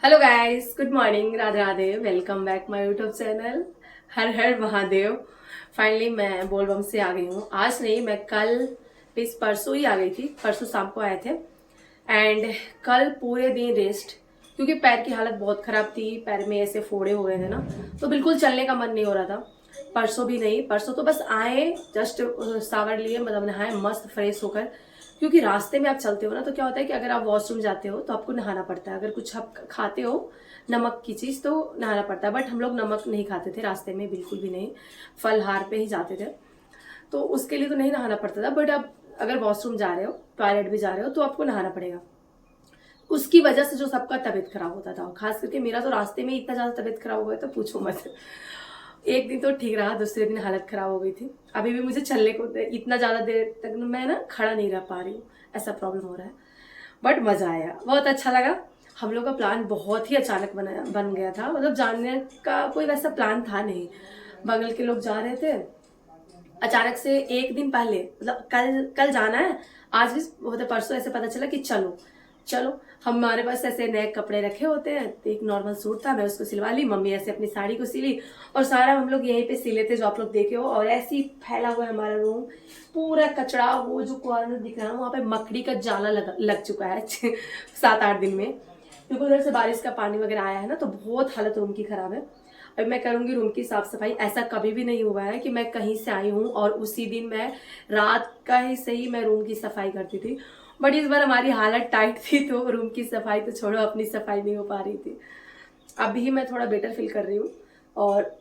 Hello guys, good morning, Radhe Radhe. Welcome back my YouTube channel. Her her Mahadev. Finally मैं बोलबम से आ गई हूँ। आज नहीं, मैं कल इस परसों ही आ गई थी। परसों शाम को आए थे एंड कल पूरे दिन रेस्ट, क्योंकि पैर की हालत बहुत खराब थी। पैर में ऐसे फोड़े हो गए थे ना, तो बिल्कुल चलने का मन नहीं हो रहा था। परसों भी नहीं, परसों तो बस आए, जस्ट शावर लिए, मतलब नहाए मस्त फ्रेश होकर। क्योंकि रास्ते में आप चलते हो ना, तो क्या होता है कि अगर आप वॉशरूम जाते हो तो आपको नहाना पड़ता है। अगर कुछ आप खाते हो नमक की चीज तो नहाना पड़ता है, बट हम लोग नमक नहीं खाते थे रास्ते में, बिल्कुल भी नहीं। फलहार पे ही जाते थे, तो उसके लिए तो नहीं नहाना पड़ता था। बट अब अगर वॉशरूम जा रहे हो, टॉयलेट भी जा रहे हो, तो आपको नहाना पड़ेगा। उसकी वजह से जो सबका तबीयत खराब होता था, खास करके मेरा तो रास्ते में इतना ज्यादा तबीयत खराब हो गया तो पूछो मत। एक दिन तो ठीक रहा, दूसरे दिन हालत खराब हो गई थी। अभी भी मुझे चलने को इतना ज्यादा देर तक मैं ना खड़ा नहीं रह पा रही हूँ, ऐसा प्रॉब्लम हो रहा है। बट मजा आया, बहुत अच्छा लगा। हम लोग का प्लान बहुत ही अचानक बन गया था। मतलब जाने का कोई वैसा प्लान था नहीं, बगल के लोग जा रहे थे। अचानक से एक दिन पहले, मतलब कल कल जाना है, आज भी होते परसों ऐसे पता चला कि चलो चलो। हमारे पास ऐसे नए कपड़े रखे होते हैं, तो एक नॉर्मल सूट था, मैं उसको सिलवा ली। मम्मी ऐसे अपनी साड़ी को सिली, और सारा हम लोग यहीं पे सिले थे जो आप लोग देखे हो। और ऐसे ही फैला हुआ है हमारा रूम, पूरा कचरा। वो जो कॉर्नर दिख रहा है वहां पे मकड़ी का जाला लग चुका है 7-8 दिन में, क्योंकि उधर से बारिश का पानी वगैरह आया है ना, तो बहुत हालत रूम की खराब है। अब मैं करूंगी रूम की साफ सफाई। ऐसा कभी भी नहीं हुआ है कि मैं कहीं से आई हूँ और उसी दिन मैं रात का ही सही मैं रूम की सफाई करती थी। बट इस बार हमारी हालत टाइट थी, तो रूम की सफाई तो छोड़ो, अपनी सफाई नहीं हो पा रही थी। अभी मैं थोड़ा बेटर फील कर रही हूँ, और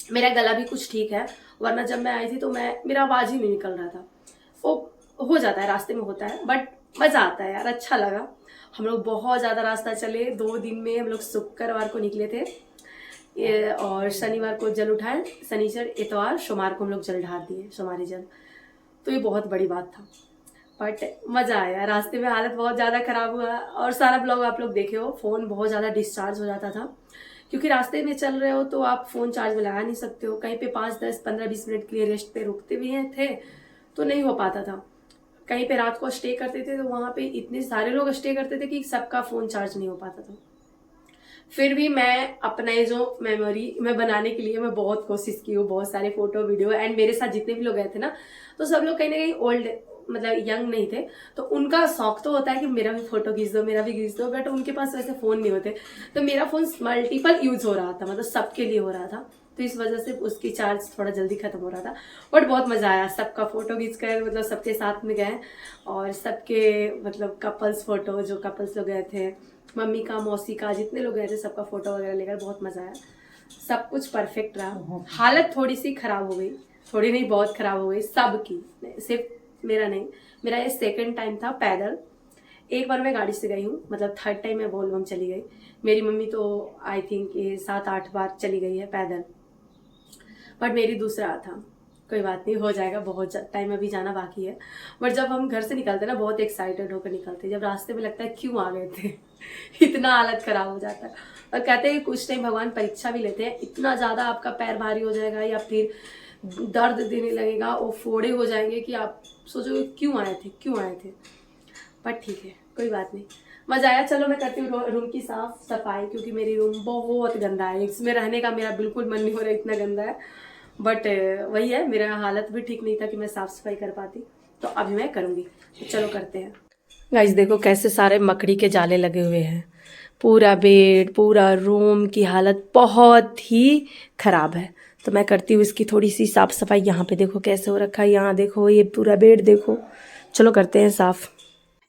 मेरा गला भी कुछ ठीक है। वरना जब मैं आई थी तो मेरा आवाज ही नहीं निकल रहा था। वो हो जाता है, रास्ते में होता है, बट मजा आता है यार, अच्छा लगा। हम लोग बहुत ज्यादा रास्ता चले, 2 दिन में हम लोग शुक्रवार को निकले थे और शनिवार को जल उठाए। शनिचर इतवार सोमवार को हम लोग जल ढार दिए, सोमवारी जल। तो ये बहुत बड़ी बात था, बट मजा आया। रास्ते में हालत बहुत ज्यादा खराब हुआ, और सारा ब्लॉग आप लोग देखे हो। फोन बहुत ज्यादा डिस्चार्ज हो जाता था, क्योंकि रास्ते में चल रहे हो तो आप फोन चार्ज में लगा नहीं सकते हो। कहीं पे 5, 10, 15, 20 मिनट के लिए रेस्ट पे रुकते भी हैं थे, तो नहीं हो पाता था। कहीं पे रात को स्टे करते थे, तो वहां पे इतने सारे लोग स्टे करते थे कि सबका फोन चार्ज नहीं हो पाता था। फिर भी मैं अपना ये जो मेमोरी मैं बनाने के लिए मैं बहुत कोशिश की हूँ, बहुत सारे फोटो वीडियो। एंड मेरे साथ जितने भी लोग गए थे ना, तो सब लोग कहीं ना कहीं ओल्ड, मतलब यंग नहीं थे। तो उनका शौक तो होता है कि मेरा भी फोटो खींच दो, मेरा भी खींच दो, बट उनके पास वैसे फोन नहीं होते। तो मेरा फोन मल्टीपल यूज हो रहा था, मतलब सबके लिए हो रहा था, तो इस वजह से उसकी चार्ज थोड़ा जल्दी खत्म हो रहा था। बट बहुत मजा आया, सबका फोटो खींच कर, मतलब सबके साथ में गए। और सबके मतलब कपल्स फोटो, जो कपल्स लोग गए थे, मम्मी का, मौसी का, जितने लोग गए थे सबका फोटो वगैरह लेकर बहुत मजा आया। सब कुछ परफेक्ट रहा। हालत थोड़ी सी खराब हो गई, थोड़ी नहीं बहुत खराब हो गई सबकी, सिर्फ मेरा नहीं। मेरा ये सेकंड टाइम था पैदल। एक बार मैं गाड़ी से गई हूँ, मतलब थर्ड टाइम मैं बोलबम चली गई। मेरी मम्मी तो आई थिंक 7-8 बार चली गई है पैदल, बट मेरी दूसरा था। कोई बात नहीं, हो जाएगा, बहुत टाइम अभी जाना बाकी है। बट जब हम घर से निकलते ना, बहुत एक्साइटेड होकर निकलते, जब रास्ते में लगता है क्यों आ गए थे इतना हालत खराब हो जाता है। और कहते हैं कि कुछ टाइम भगवान परीक्षा भी लेते हैं, इतना ज्यादा आपका पैर भारी हो जाएगा या फिर दर्द देने लगेगा और फोड़े हो जाएंगे कि आप सोचोगे क्यों आए थे, क्यों आए थे। बट ठीक है, कोई बात नहीं, मजा आया। चलो मैं करती हूँ रूम की साफ सफाई, क्योंकि मेरी रूम बहुत गंदा है। इसमें रहने का मेरा बिल्कुल मन नहीं हो रहा, इतना गंदा है। बट वही है, मेरा हालत भी ठीक नहीं था कि मैं साफ सफाई कर पाती, तो अभी मैं करूंगी। तो चलो करते हैं। गाइस देखो कैसे सारे मकड़ी के जाले लगे हुए हैं। पूरा बेड, पूरा रूम की हालत बहुत ही खराब है। तो मैं करती हूँ इसकी थोड़ी सी साफ सफाई। यहाँ पे देखो कैसे हो रखा है, यहाँ देखो, ये पूरा बेड देखो। चलो करते हैं साफ।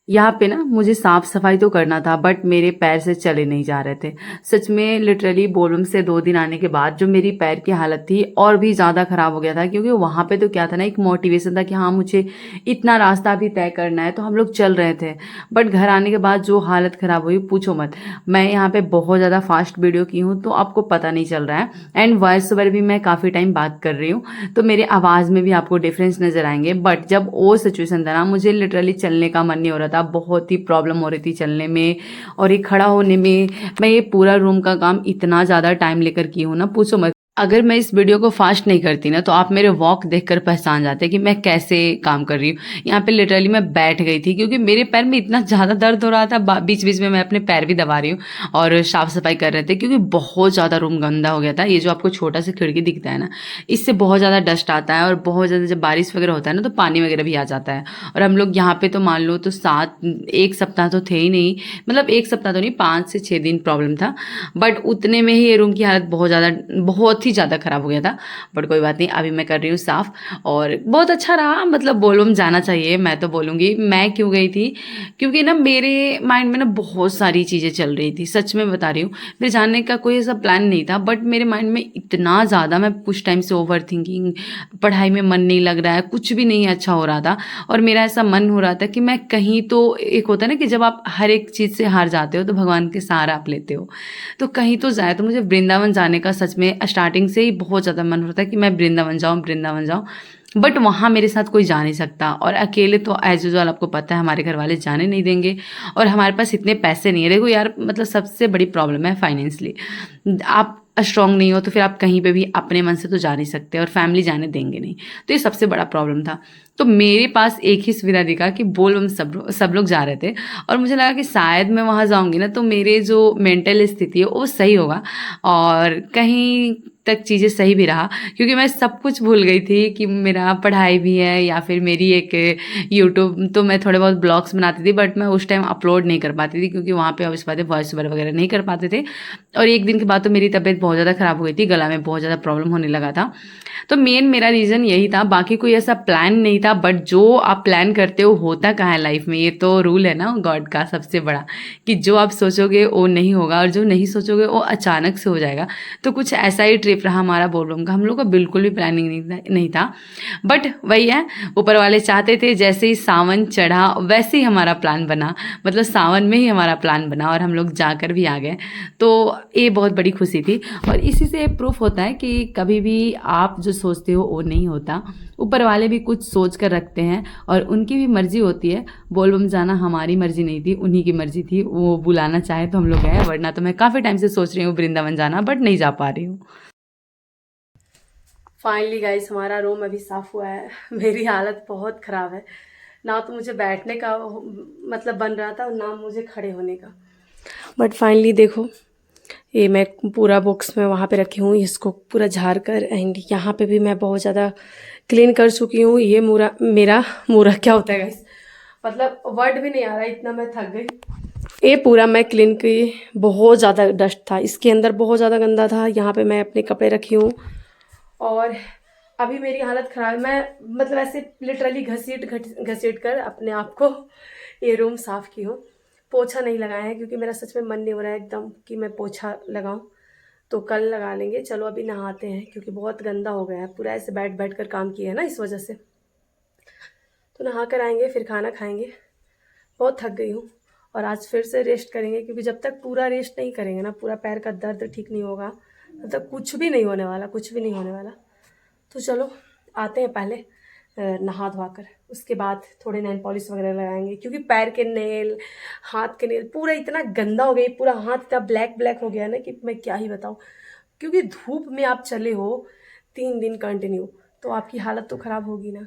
यहाँ पे ना मुझे साफ सफाई तो करना था, बट मेरे पैर से चले नहीं जा रहे थे। सच में लिटरली बोलबम से 2 दिन आने के बाद जो मेरी पैर की हालत थी और भी ज़्यादा ख़राब हो गया था, क्योंकि वहाँ पे तो क्या था ना, एक मोटिवेशन था कि हाँ मुझे इतना रास्ता भी तय करना है, तो हम लोग चल रहे थे। बट घर आने के बाद जो हालत ख़राब हुई पूछो मत। मैं यहाँ पे बहुत ज़्यादा फास्ट वीडियो की हूँ, तो आपको पता नहीं चल रहा है। एंड वॉइस ओवर भी मैं काफ़ी टाइम बात कर रही हूँ, तो मेरे आवाज़ में भी आपको डिफरेंस नज़र आएंगे। बट जब वो सिचुएशन था ना, मुझे लिटरली चलने का मन नहीं हो रहा था, बहुत ही प्रॉब्लम हो रही थी चलने में और ये खड़ा होने में। मैं ये पूरा रूम का काम इतना ज़्यादा टाइम लेकर की हूँ ना, पूछो मत। अगर मैं इस वीडियो को फास्ट नहीं करती ना तो आप मेरे वॉक देखकर पहचान जाते कि मैं कैसे काम कर रही हूँ। यहाँ पे लिटरली मैं बैठ गई थी क्योंकि मेरे पैर में इतना ज़्यादा दर्द हो रहा था। बीच बीच में मैं अपने पैर भी दबा रही हूँ और साफ सफाई कर रहे थे क्योंकि बहुत ज़्यादा रूम गंदा हो गया था। ये जो आपको छोटा सा खिड़की दिखता है ना, इससे बहुत ज़्यादा डस्ट आता है और बहुत ज़्यादा जब बारिश वगैरह होता है ना तो पानी वगैरह भी आ जाता है। और हम लोग यहाँ पे तो मान लो तो 1 सप्ताह तो थे ही नहीं, मतलब 1 सप्ताह तो नहीं, 5 से 6 दिन प्रॉब्लम था। बट उतने में ही ये रूम की हालत बहुत ही ज़्यादा ख़राब हो गया था। बट कोई बात नहीं, अभी मैं कर रही हूँ साफ़ और बहुत अच्छा रहा। मतलब बोलबम जाना चाहिए, मैं तो बोलूँगी। मैं क्यों गई थी, क्योंकि ना मेरे माइंड में ना बहुत सारी चीज़ें चल रही थी, सच में बता रही हूँ। मेरे जाने का कोई ऐसा प्लान नहीं था, बट मेरे माइंड में इतना ज़्यादा, मैं कुछ टाइम से ओवर थिंकिंग, पढ़ाई में मन नहीं लग रहा है, कुछ भी नहीं अच्छा हो रहा था। और मेरा ऐसा मन हो रहा था कि मैं कहीं तो, एक होता है ना कि जब आप हर एक चीज़ से हार जाते हो तो भगवान के सहारा आप लेते हो, तो कहीं तो जाए। तो मुझे वृंदावन जाने का सच में स्टार्टिंग से ही बहुत ज़्यादा मन होता है कि मैं वृंदावन जाऊँ, वृंदावन जाऊँ। बट वहाँ मेरे साथ कोई जा नहीं सकता और अकेले तो एज यूजुअल आपको पता है हमारे घर वाले जाने नहीं देंगे और हमारे पास इतने पैसे नहीं है। देखो यार, मतलब सबसे बड़ी प्रॉब्लम है फाइनेंशियली। आप स्ट्रांग नहीं हो तो फिर आप कहीं पे भी अपने मन से तो जा नहीं सकते और फैमिली जाने देंगे नहीं। तो ये सबसे बड़ा प्रॉब्लम था। तो मेरे पास एक ही सुविधा दिखा कि बोलबम सब लोग जा रहे थे और मुझे लगा कि शायद मैं वहाँ जाऊँगी ना तो मेरे जो मेंटल स्थिति है वो सही होगा और कहीं तक चीज़ें सही भी रहा, क्योंकि मैं सब कुछ भूल गई थी कि मेरा पढ़ाई भी है या फिर मेरी एक यूट्यूब, तो मैं थोड़े बहुत ब्लॉग्स बनाती थी बट मैं उस टाइम अपलोड नहीं कर पाती थी क्योंकि वहाँ पे ऑब्वियस बात है वॉइस ओवर वगैरह नहीं कर पाते थे। और एक दिन के बाद तो मेरी तबीयत बहुत ज़्यादा ख़राब हो गई थी, गला में बहुत ज़्यादा प्रॉब्लम होने लगा था। तो मेन मेरा रीज़न यही था, बाकी कोई ऐसा प्लान नहीं था। बट जो आप प्लान करते हो होता कहाँ है लाइफ में, ये तो रूल है ना गॉड का सबसे बड़ा, कि जो आप सोचोगे वो नहीं होगा और जो नहीं सोचोगे वो अचानक से हो जाएगा। तो कुछ ऐसा ही ट्रिप रहा हमारा बोलबम का। हम लोग का बिल्कुल भी प्लानिंग नहीं था। बट वही है, ऊपर वाले चाहते थे जैसे ही सावन चढ़ा वैसे ही हमारा प्लान बना, मतलब सावन में ही हमारा प्लान बना और हम लोग जाकर भी आ गए। तो ये बहुत बड़ी खुशी थी और इसी से प्रूफ होता है कि कभी भी आप जो सोचते हो वो नहीं होता। ऊपर वाले भी कुछ सोच कर रखते हैं और उनकी भी मर्जी होती है। बोलबम जाना हमारी मर्जी नहीं थी, उन्हीं की मर्जी थी। वो बुलाना चाहे तो हम लोग गए, वरना तो मैं काफ़ी टाइम से सोच रही हूँ वृंदावन जाना, बट नहीं जा पा रही हूँ। फाइनली गाइस हमारा रूम अभी साफ हुआ है। मेरी हालत बहुत ख़राब है, ना तो मुझे बैठने का मतलब बन रहा था और ना मुझे खड़े होने का। बट फाइनली देखो, ये मैं पूरा बुक्स में वहाँ पे रखी हूँ, इसको पूरा झाड़ कर, एंड यहाँ पे भी मैं बहुत ज़्यादा क्लीन कर चुकी हूँ। ये मेरा मूरा क्या होता है गाइस, मतलब वर्ड भी नहीं आ रहा, इतना मैं थक गई। ये पूरा मैं क्लीन की, बहुत ज़्यादा डस्ट था इसके अंदर, बहुत ज़्यादा गंदा था। यहाँ पे मैं अपने कपड़े रखी हूँ और अभी मेरी हालत ख़राब है। मैं मतलब ऐसे लिटरली घसीट कर अपने आप को ये रूम साफ़ की हूँ। पोछा नहीं लगाया है क्योंकि मेरा सच में मन नहीं हो रहा है एकदम कि मैं पोछा लगाऊं, तो कल लगा लेंगे। चलो अभी नहाते हैं क्योंकि बहुत गंदा हो गया है, पूरा ऐसे बैठ बैठ कर काम किया है ना, इस वजह से। तो नहा कर आएंगे फिर खाना खाएंगे। बहुत थक गई हूँ और आज फिर से रेस्ट करेंगे क्योंकि जब तक पूरा रेस्ट नहीं करेंगे ना, पूरा पैर का दर्द ठीक नहीं होगा, तब तक कुछ भी नहीं होने वाला, कुछ भी नहीं होने वाला। तो चलो आते हैं पहले नहा धोआ कर, उसके बाद थोड़े नेल पॉलिश वगैरह लगाएंगे क्योंकि पैर के नेल, हाथ के नेल पूरा इतना गंदा हो गया, पूरा हाथ इतना ब्लैक ब्लैक हो गया ना कि मैं क्या ही बताऊँ। क्योंकि धूप में आप चले हो 3 दिन कंटिन्यू, तो आपकी हालत तो ख़राब होगी ना।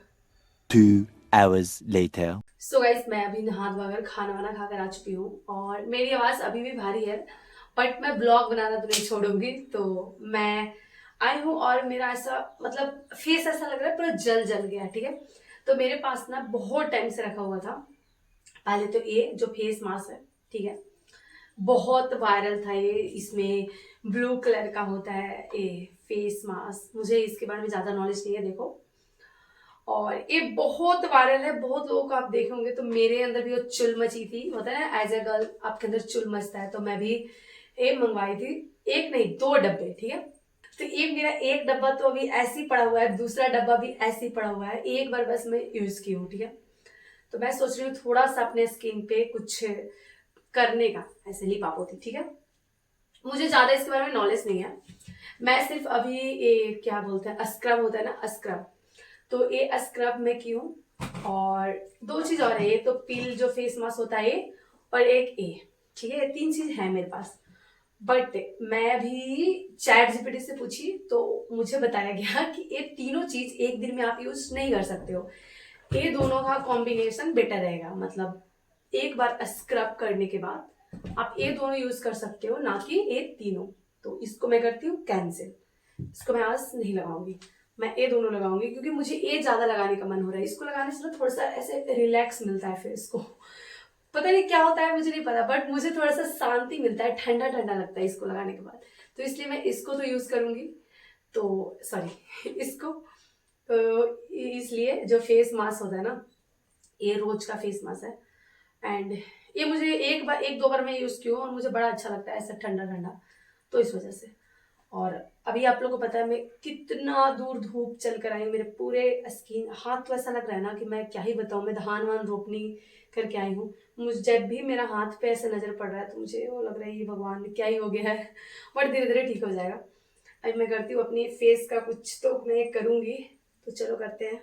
2 hours later. सो गाइस मैं अभी नहा धोआ कर खाना वाना खाकर आ चुकी हूँ और मेरी आवाज़ अभी भी भारी है, बट मैं ब्लॉग बनाना तो नहीं छोड़ूंगी। तो मैं आई हूँ और मेरा ऐसा मतलब फेस ऐसा लग रहा है पूरा जल जल गया, ठीक है। तो मेरे पास ना बहुत टाइम से रखा हुआ था, पहले तो ये जो फेस मास्क है, ठीक है, बहुत वायरल था ये। इसमें ब्लू कलर का होता है ये फेस मास्क, मुझे इसके बारे में ज़्यादा नॉलेज नहीं है देखो। और ये बहुत वायरल है, बहुत लोगों को आप देखे होंगे। तो मेरे अंदर भी वो चुल मची थी, होता है ना एज ए गर्ल आपके अंदर चुल मचता है, तो मैं भी ये मंगवाई थी। एक नहीं 2 डब्बे, ठीक है। तो ये मेरा एक डब्बा तो अभी ऐसे ही पड़ा हुआ है, दूसरा डब्बा भी ऐसे ही पड़ा हुआ है, एक बार बस मैं यूज की हूँ, ठीक है। तो मैं सोच रही हूँ थोड़ा सा अपने स्किन पे कुछ करने का, ऐसे लिप आप होती, ठीक है। मुझे ज्यादा इसके बारे में नॉलेज नहीं है, मैं सिर्फ अभी ये क्या बोलते हैं स्क्रब होता है ना, स्क्रब, तो ये स्क्रब में की हूँ। और 2 चीज और है, ये तो पील जो फेस मास्क होता है ये, और एक ये, ठीक है। ये 3 चीज है मेरे पास, बट मैं अभी चैट जीपीटी से पूछी तो मुझे बताया गया कि ये तीनों चीज एक दिन में आप यूज नहीं कर सकते हो। ये दोनों का कॉम्बिनेशन बेटर रहेगा, मतलब एक बार स्क्रब करने के बाद आप ये दोनों यूज कर सकते हो, ना कि ये तीनों। तो इसको मैं करती हूँ कैंसिल, इसको मैं आज नहीं लगाऊंगी, मैं ये दोनों लगाऊंगी क्योंकि मुझे ये ज्यादा लगाने का मन हो रहा है। इसको लगाने से ना थोड़ा सा ऐसे रिलैक्स मिलता है फेस को, पता नहीं क्या होता है मुझे नहीं पता, बट मुझे थोड़ा सा शांति मिलता है, ठंडा ठंडा लगता है इसको लगाने के बाद। तो इसलिए मैं इसको तो यूज करूंगी, तो सॉरी इसको, इसलिए जो फेस मास्क होता है ना, ये रोज का फेस मास्क है एंड ये मुझे एक दो बार मैं यूज की हूँ और मुझे बड़ा अच्छा लगता है ऐसा ठंडा ठंडा, तो इस वजह से। और अभी आप लोगों को पता है मैं कितना दूर धूप चल कर आई हूँ, मेरे पूरे स्किन हाथ तो ऐसा लग रहा है ना कि मैं क्या ही बताऊँ, मैं धान वान रोपनी करके आई हूँ। मुझे जब भी मेरा हाथ पे ऐसे नजर पड़ रहा है तो मुझे वो लग रहा है ये भगवान क्या ही हो गया है, बट धीरे धीरे ठीक हो जाएगा। अभी मैं करती हूँ अपनी फेस का कुछ तो मैं करूँगी, तो चलो करते हैं।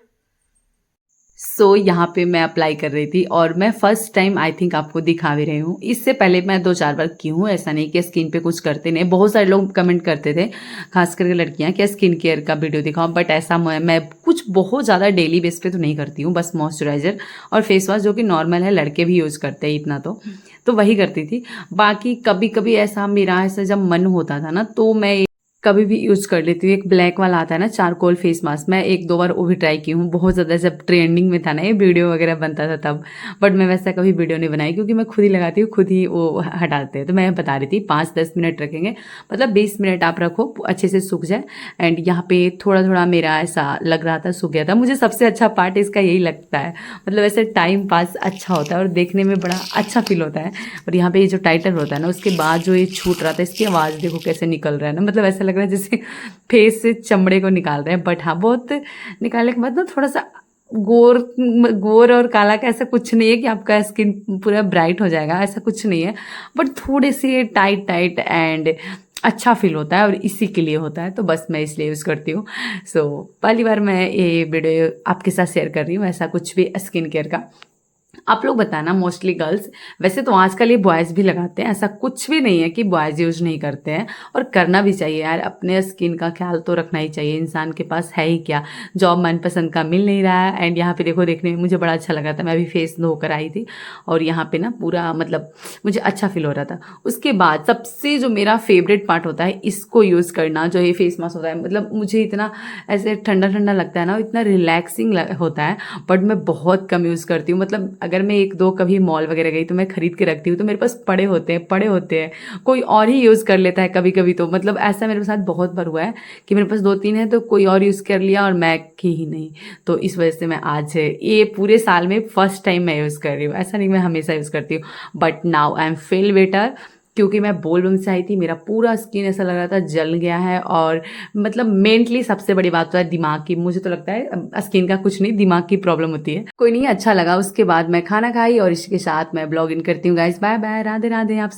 सो यहाँ पे मैं अप्लाई कर रही थी और मैं फर्स्ट टाइम आई थिंक आपको दिखा भी रही हूँ। इससे पहले मैं 2-4 बार की हूँ, ऐसा नहीं कि स्किन पे कुछ करते नहीं। बहुत सारे लोग कमेंट करते थे, खास करके लड़कियाँ, कि स्किन केयर का वीडियो दिखाओ, बट ऐसा मैं कुछ बहुत ज़्यादा डेली बेस पे तो नहीं करती हूँ। बस मॉइस्चराइजर और फेस वॉश जो कि नॉर्मल है, लड़के भी यूज़ करते हैं इतना तो वही करती थी। बाकी कभी कभी ऐसा मेरा ऐसा जब मन होता था ना तो मैं कभी भी यूज कर लेती हूँ। एक ब्लैक वाला आता है ना चारकोल फेस मास्क, मैं 1-2 बार वो भी ट्राई की हूँ। बहुत ज़्यादा जब ट्रेंडिंग में था ना, ये वीडियो वगैरह बनता था तब, बट मैं वैसा कभी वीडियो नहीं बनाई क्योंकि मैं खुद ही लगाती हूँ, खुद ही वो हटाते हैं। तो मैं बता रही थी 5-10 मिनट रखेंगे, मतलब 20 मिनट आप रखो, अच्छे से सूख जाए। एंड यहाँ पे थोड़ा थोड़ा मेरा ऐसा लग रहा था, सूख गया था। मुझे सबसे अच्छा पार्ट इसका यही लगता है, मतलब ऐसे टाइम पास अच्छा होता है और देखने में बड़ा अच्छा फील होता है। और यहाँ पे ये जो टाइटल होता है ना, उसके बाद जो ये छूट रहा था, इसकी आवाज़ देखो कैसे निकल रहा है ना, मतलब ऐसा लग रहा है जैसे फेस से चमड़े को निकाल रहे हैं। बट हाँ, बहुत निकालने के बाद ना थोड़ा सा गोर गोर और काला का ऐसा कुछ नहीं है कि आपका स्किन पूरा ब्राइट हो जाएगा, ऐसा कुछ नहीं है। बट थोड़े से टाइट टाइट एंड अच्छा फील होता है और इसी के लिए होता है, तो बस मैं इसलिए यूज़ करती हूँ। सो पहली बार मैं ये वीडियो आपके साथ शेयर कर रही हूँ, ऐसा कुछ भी स्किन केयर का। आप लोग बताना, मोस्टली गर्ल्स, वैसे तो आजकल ये बॉयज़ भी लगाते हैं, ऐसा कुछ भी नहीं है कि बॉयज़ यूज नहीं करते हैं, और करना भी चाहिए यार। अपने स्किन का ख्याल तो रखना ही चाहिए, इंसान के पास है ही क्या, जॉब मनपसंद का मिल नहीं रहा है। एंड यहाँ पे देखो, देखने में मुझे बड़ा अच्छा लगा था, मैं अभी फेस धोकर आई थी और यहाँ पे ना पूरा मतलब मुझे अच्छा फील हो रहा था। उसके बाद सबसे जो मेरा फेवरेट पार्ट होता है इसको यूज़ करना, जो ये फेस मास्क होता है, मतलब मुझे इतना ऐसे ठंडा ठंडा लगता है ना, इतना रिलैक्सिंग होता है। बट मैं बहुत कम यूज़ करती हूँ, मतलब अगर मैं 1-2 कभी मॉल वगैरह गई तो मैं खरीद के रखती हूँ, तो मेरे पास पड़े होते हैं, कोई और ही यूज़ कर लेता है कभी कभी। तो मतलब ऐसा मेरे साथ बहुत बार हुआ है कि मेरे पास 2-3 है तो कोई और यूज़ कर लिया और मैं की ही नहीं। तो इस वजह से मैं आज ये पूरे साल में फर्स्ट टाइम मैं यूज़ कर रही हूँ, ऐसा नहीं मैं हमेशा यूज़ करती हूँ। But now I am feel better, क्योंकि मैं बोलबम से आई थी, मेरा पूरा स्किन ऐसा लग रहा था जल गया है। और मतलब मेनली सबसे बड़ी बात तो है दिमाग की, मुझे तो लगता है स्किन का कुछ नहीं, दिमाग की प्रॉब्लम होती है। कोई नहीं, अच्छा लगा। उसके बाद मैं खाना खाई और इसके साथ मैं ब्लॉग इन करती हूँ guys. Bye bye, Radhe Radhe. आप